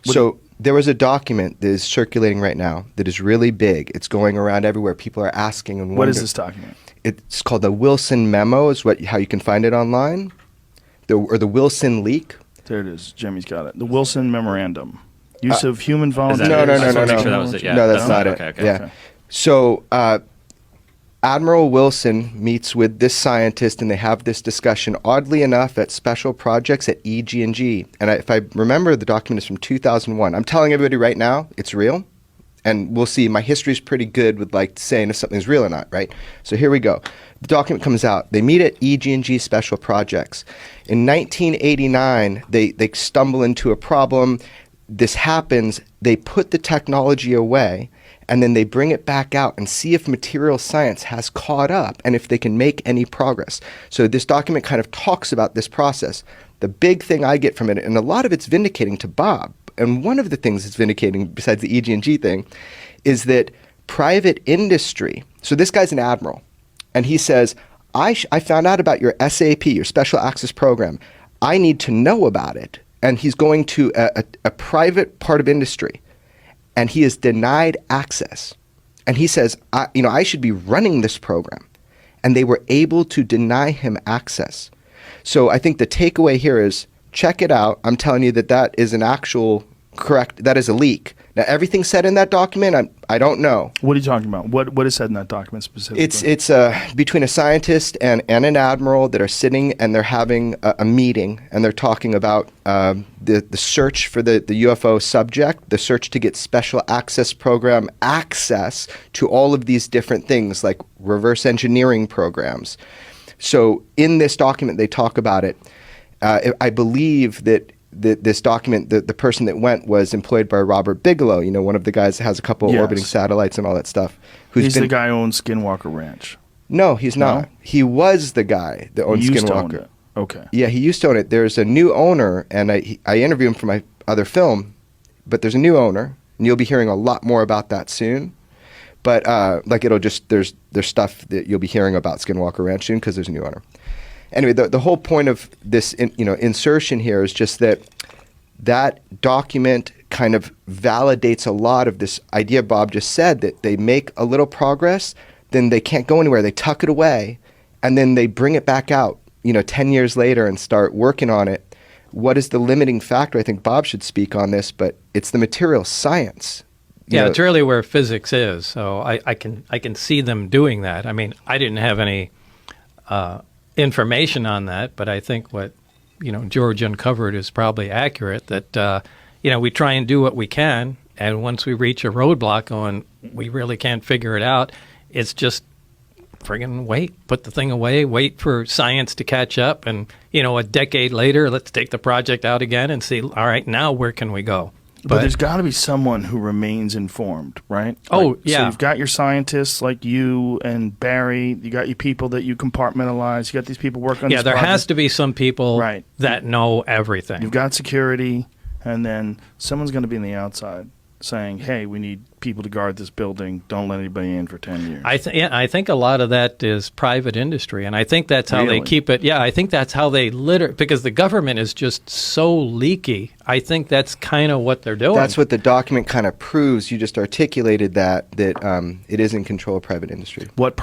So there was a document that is circulating right now that is really big. It's going around everywhere. People are asking and What is this document? It's called the Wilson Memo, is how you can find it online, or the Wilson Leak. There it is. Jimmy's got it. The Wilson Memorandum. Use of human volunteers. No. I just wanted to make sure that was it. Yeah. No, that's not it. Okay. Yeah. Okay. So Admiral Wilson meets with this scientist, and they have this discussion, oddly enough, at special projects at EG&G. And if I remember, the document is from 2001. I'm telling everybody right now, it's real. And we'll see. My history is pretty good with saying if something's real or not, right? So here we go. The document comes out. They meet at EG&G special projects. In 1989, they stumble into a problem. This happens. They put the technology away, and then they bring it back out and see if material science has caught up and if they can make any progress. So this document kind of talks about this process. The big thing I get from it, and a lot of it's vindicating to Bob, and one of the things it's vindicating besides the EG&G thing, is that private industry, so this guy's an admiral, and he says, I found out about your SAP, your Special Access Program. I need to know about it. And he's going to a private part of industry, and he is denied access. And he says, I should be running this program. And they were able to deny him access. So I think the takeaway here is, check it out. I'm telling you that is an actual correct, that is a leak. Now, everything said in that document, I don't know. What are you talking about? What is said in that document specifically? It's between a scientist and an admiral that are sitting, and they're having a meeting, and they're talking about the search for the UFO subject, the search to get Special Access Program access to all of these different things like reverse engineering programs. So in this document, they talk about it. I believe that this document, the person that went was employed by Robert Bigelow, one of the guys that has a couple of orbiting satellites and all that stuff. He's the guy who owns Skinwalker Ranch. No, he's not. No? He was the guy that owns He used to Skinwalker. own it. Okay. Yeah, he used to own it. There's a new owner, and I interviewed him for my other film, but there's a new owner, and you'll be hearing a lot more about that soon. But there's stuff that you'll be hearing about Skinwalker Ranch soon because there's a new owner. Anyway, the whole point of this insertion here is just that document kind of validates a lot of this idea Bob just said, that they make a little progress, then they can't go anywhere. They tuck it away, and then they bring it back out 10 years later and start working on it. What is the limiting factor? I think Bob should speak on this, but it's the material science. Yeah, it's really where physics is. So I can see them doing that. I mean, I didn't have any information on that, but I think what George uncovered is probably accurate. That we try and do what we can, and once we reach a roadblock going, we really can't figure it out. It's just friggin' put the thing away, wait for science to catch up, and a decade later, let's take the project out again and see. All right, now where can we go? But there's got to be someone who remains informed, right? Oh, yeah. So you've got your scientists like you and Barry. You got your people that you compartmentalize. You got these people working on this there project. has to be some people that know everything. You've got security, and then someone's going to be on the outside saying, hey, we need people to guard this building. Don't let anybody in for 10 years. I think a lot of that is private industry, and I think that's how they keep it. Yeah, I think that's how they because the government is just so leaky. I think that's kind of what they're doing. That's what the document kind of proves. You just articulated that it is in control of private industry. What